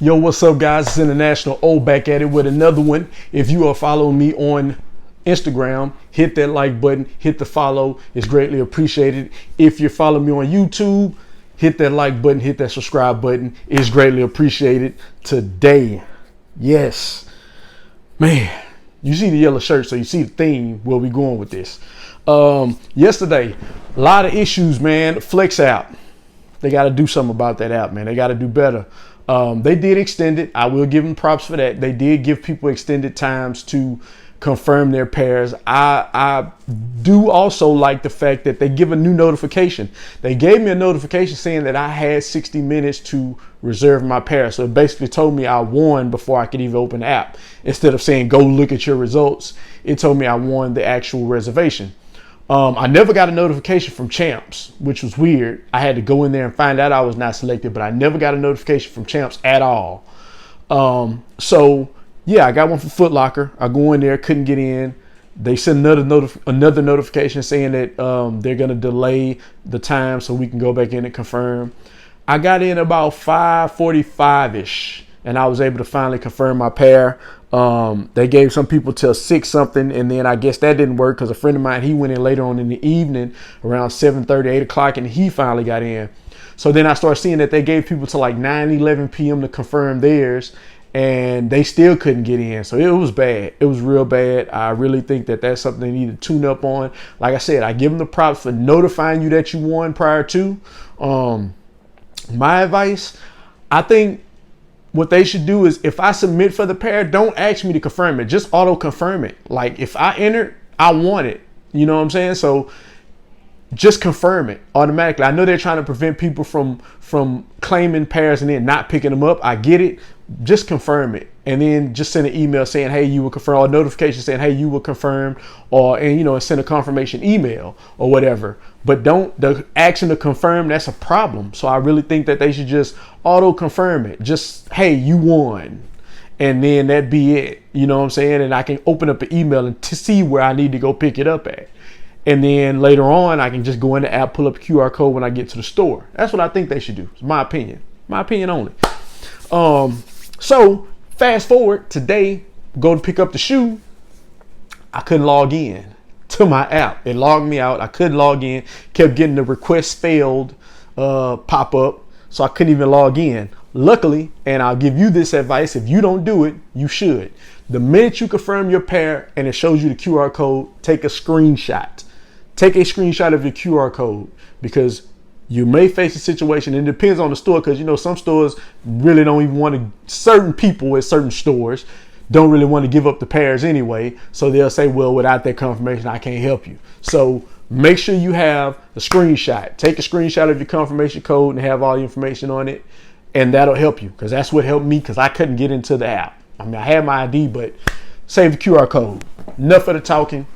Yo, what's up, guys? It's International O back at it with another one. If you are following me on Instagram, hit that like button, hit the follow. It's greatly appreciated. If you're following me on YouTube, hit that like button, hit that subscribe button. It's greatly appreciated. Today, yes, man, you see the yellow shirt, so you see the theme where we going with this. Yesterday, a lot of issues, man. Flex app, they got to do something about that app, man. They got to do better. They did extend it. I will give them props for that. They did give people extended times to confirm their pairs. I do also like the fact that they give a new notification. They gave me a notification saying that I had 60 minutes to reserve my pair. So it basically told me I won before I could even open the app. Instead of saying, go look at your results, it told me I won the actual reservation. I never got a notification from Champs, which was weird. I had to go in there and find out I was not selected, but I never got a notification from Champs at all. So yeah, I got one from Foot Locker. I go in there, couldn't get in. They sent another notification saying that they're gonna delay the time so we can go back in and confirm. I got in about 5:45-ish, and I was able to finally confirm my pair. They gave some people till 6 something, and then I guess that didn't work because a friend of mine, he went in later on in the evening around 7:30, 8 o'clock, and he finally got in. So then I started seeing that they gave people till like 9:11 p.m. to confirm theirs, and they still couldn't get in. So it was bad. It was real bad. I really think that that's something they need to tune up on. Like I said, I give them the props for notifying you that you won prior to. My advice, I think what they should do is if I submit for the pair, don't ask me to confirm it. Just auto confirm it. Like if I entered, I want it. You know what I'm saying? So just confirm it automatically. I know they're trying to prevent people from claiming pairs and then not picking them up. I get it. Just confirm it, and then just send an email saying, hey, you were confirmed, or a notification saying, hey, you were confirmed, and send a confirmation email or whatever. But the action to confirm, that's a problem. So I really think that they should just auto confirm it. Just, hey, you won, and then that be it. You know what I'm saying? And I can open up an email and to see where I need to go pick it up at. And then later on, I can just go in the app, pull up a QR code when I get to the store. That's what I think they should do. It's my opinion. My opinion only. So fast forward today, go to pick up the shoe. I couldn't log in to my app. It logged me out. I couldn't log in. Kept getting the request failed pop up. So I couldn't even log in. Luckily, and I'll give you this advice, if you don't do it, you should. The minute you confirm your pair and it shows you the QR code, take a screenshot. Take a screenshot of your QR code, because you may face a situation, and it depends on the store, because some stores really don't even want to, certain people at certain stores don't really want to give up the pairs anyway. So they'll say, well, without that confirmation, I can't help you. So make sure you have a screenshot. Take a screenshot of your confirmation code and have all the information on it. And that'll help you, because that's what helped me, because I couldn't get into the app. I mean, I had my ID, but save the QR code. Enough of the talking.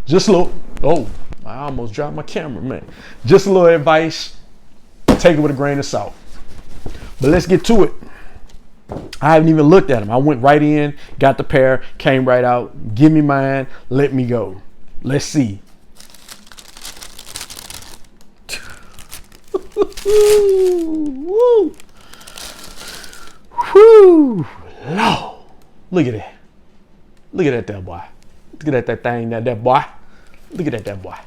Just a little, oh, I almost dropped my camera, man. Just a little advice. Take it with a grain of salt. But let's get to it. I haven't even looked at them. I went right in, got the pair, came right out. Give me mine. Let me go. Let's see. Woo. Whoo. Lord. Look at that. Look at that boy. Look at that thing, that boy. Look at that boy.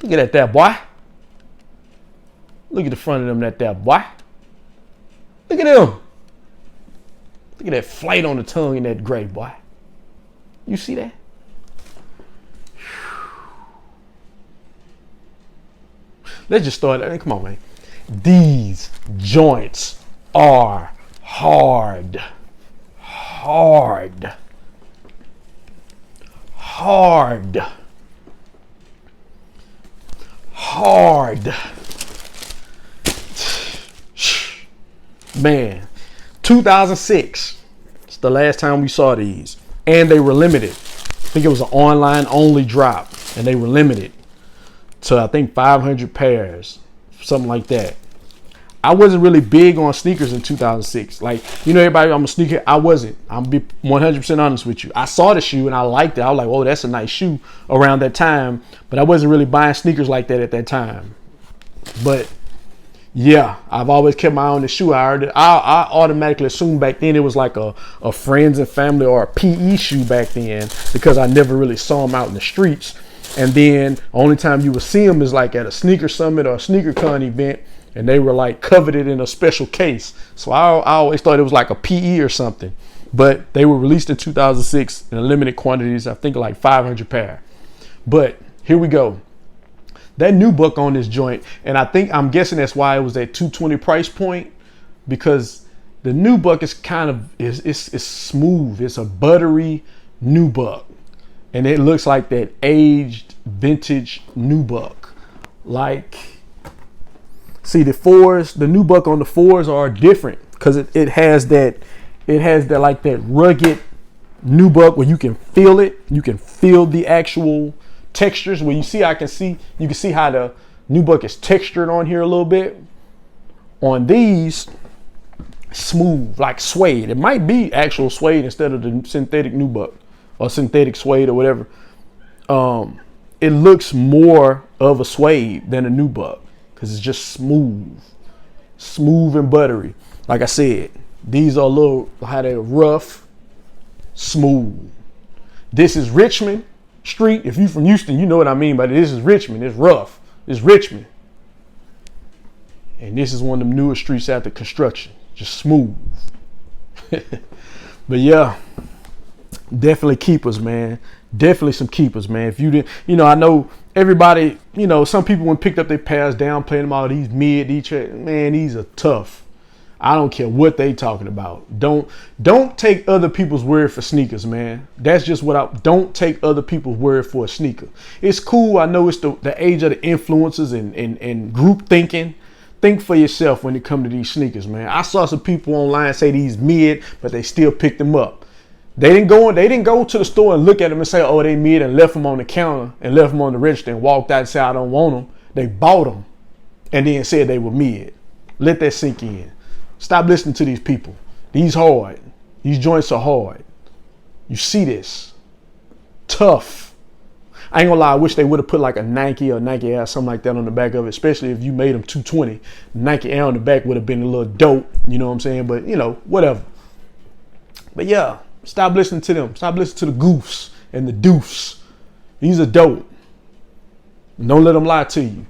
Look at that boy. Look at the front of them, that boy. Look at them. Look at that flight on the tongue in that gray, boy. You see that? Let's just start. Come on, man. These joints are hard. Hard. Hard. Hard. Man, 2006. It's the last time we saw these. And they were limited. I think it was an online only drop. And they were limited to, I think, 500 pairs. Something like that. I wasn't really big on sneakers in 2006. Like, everybody, I'm a sneaker. I wasn't. I'm be 100% honest with you. I saw the shoe and I liked it. I was like, oh, that's a nice shoe around that time. But I wasn't really buying sneakers like that at that time. But Yeah, I've always kept my eye on the shoe. I automatically assumed back then it was like a friends and family or a PE shoe back then, because I never really saw them out in the streets. And then only time you would see them is like at a sneaker summit or a sneaker con event, and they were like coveted in a special case. So I always thought it was like a PE or something. But they were released in 2006 in limited quantities, I think like 500 pair. But here we go. That new buck on this joint, and I'm guessing that's why it was at $220 price point, because the new buck is kind of it's smooth. It's a buttery new buck, and it looks like that aged vintage new buck. Like, see the new buck on the fours are different, because it has that like that rugged new buck where you can feel it. You can feel the actual textures where you can see how the new buck is textured on here a little bit. On these, smooth, like suede. It might be actual suede instead of the synthetic new buck or synthetic suede or whatever. It looks more of a suede than a new buck because it's just smooth and buttery. Like I said, these are a little how they're rough, smooth. This is Richmond Street. If you're from Houston, you know what I mean by this. Is Richmond. It's rough. It's Richmond. And this is one of them newer streets after construction. Just smooth. But yeah, definitely keepers, man. Definitely some keepers, man. If you didn't, I know everybody, some people when picked up their pairs down, playing them all these mid, man, these are tough. I don't care what they talking about. Don't take other people's word for sneakers, man. That's just don't take other people's word for a sneaker. It's cool. I know it's the age of the influencers and group thinking. Think for yourself when it comes to these sneakers, man. I saw some people online say these mid, but they still picked them up. They didn't go to the store and look at them and say, oh, they mid, and left them on the counter and left them on the register and walked out and said, I don't want them. They bought them and then said they were mid. Let that sink in. Stop listening to these people. These hard. These joints are hard. You see this. Tough. I ain't gonna lie, I wish they would have put like a Nike or Nike Air, something like that on the back of it, especially if you made them 220. Nike Air on the back would have been a little dope, you know what I'm saying? But, whatever. But yeah, stop listening to them. Stop listening to the goofs and the doofs. These are dope. Don't let them lie to you.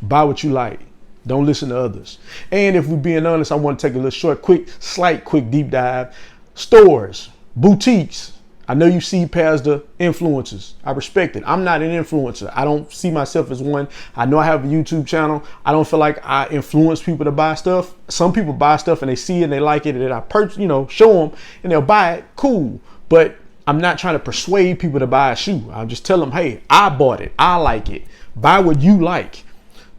Buy what you like. Don't listen to others. And if we're being honest, I want to take a little quick deep dive. Stores, boutiques. I know you see past the influencers. I respect it. I'm not an influencer. I don't see myself as one. I know I have a YouTube channel. I don't feel like I influence people to buy stuff. Some people buy stuff and they see it and they like it, and I show them and they'll buy it. Cool. But I'm not trying to persuade people to buy a shoe. I'll just tell them, hey, I bought it. I like it. Buy what you like.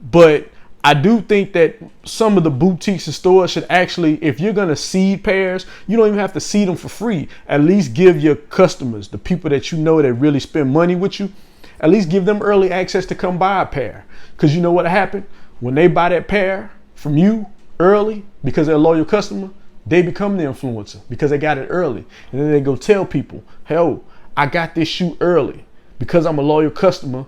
But I do think that some of the boutiques and stores should actually, if you're going to seed pairs, you don't even have to seed them for free. At least give your customers, the people that you know that really spend money with you, at least give them early access to come buy a pair. Because you know what happened? When they buy that pair from you early, because they're a loyal customer, they become the influencer because they got it early. And then they go tell people, hey, I got this shoe early because I'm a loyal customer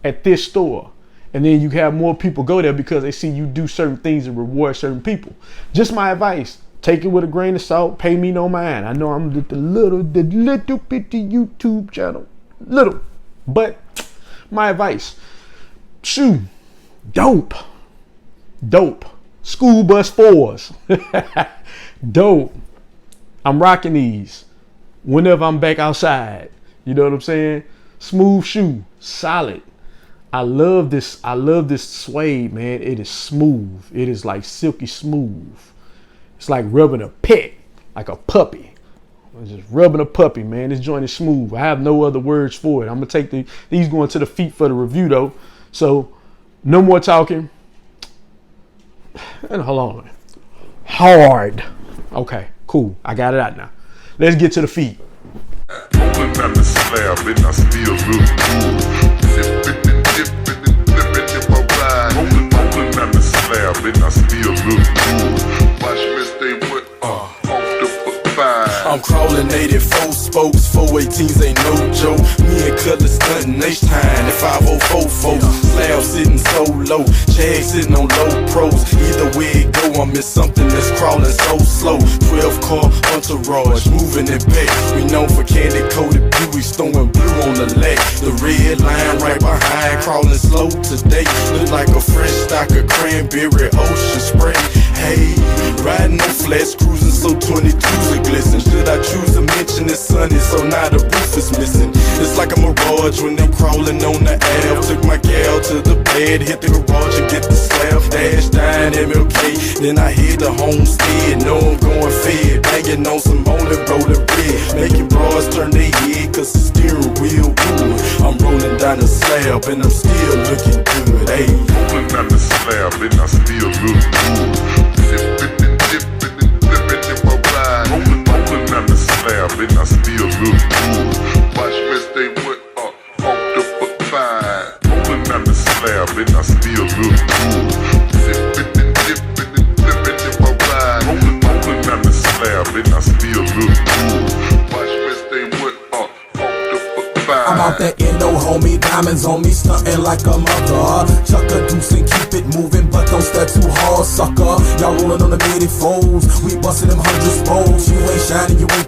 at this store. And then you have more people go there because they see you do certain things and reward certain people. Just my advice. Take it with a grain of salt. Pay me no mind. I know I'm the little bitty YouTube channel. Little. But my advice. Shoe. Dope. School bus 4s. Dope. I'm rocking these whenever I'm back outside. You know what I'm saying? Smooth shoe. Solid. I love this suede, man. It is smooth. It is like silky smooth. It's like rubbing a pet, like a puppy. I'm just rubbing a puppy, man. This joint is smooth. I have no other words for it. I'm gonna take these going to the feet for the review though. So no more talking. And hold on. Hard. Okay, cool. I got it out now. Let's get to the feet. Rolling down the slab and I still look good. Sipping and dipping and flipping in my ride. Rolling down the slab and I still look good. Watch me stay with off the foot 5. I'm crawling 84 spokes, 418s ain't no joke. Me and Cutler stunting H-time, that 5044. Slab sitting so low, Chad sitting on low pros. Either way it go, I'm in something that's crawling so slow. 12 car entourage, moving it back. We known for candy coated Buicks, throwing blue on the leg. The red line right behind, crawling slow today. Look like a fresh stock of cranberry ocean spray. Hey, riding on flats, cruising so 22s are glisten. Should I choose to mention it's sunny, so now the roof is missing. It's like a mirage when I'm crawling on the Ave. Took my gal to the bed, hit the garage and get the slab. Dash down MLK, then I hit the homestead. Know I'm going fed, banging on some only rolling red. Making bras turn their head, cause the steering wheel good. I'm rolling down the slab and I'm still looking good. Hey, rolling down the slab and I still look good. Sipping and dipping and flipping in my ride. Rolling down the slab and I still look good. Watch me stay with funked up a fine. Rolling down the slab and I still look good. Sipping and dipping and flipping in my ride. Rolling down the slab and I still look good. Watch me stay with funked up a fine. I'm out that endo, homie, diamonds on me, stunting like a mother. Chuck a deuce and keep it moving, but don't step too hard, sucker. Y'all rolling on the 84s, we busting them 100s bowls. You ain't shining, you ain't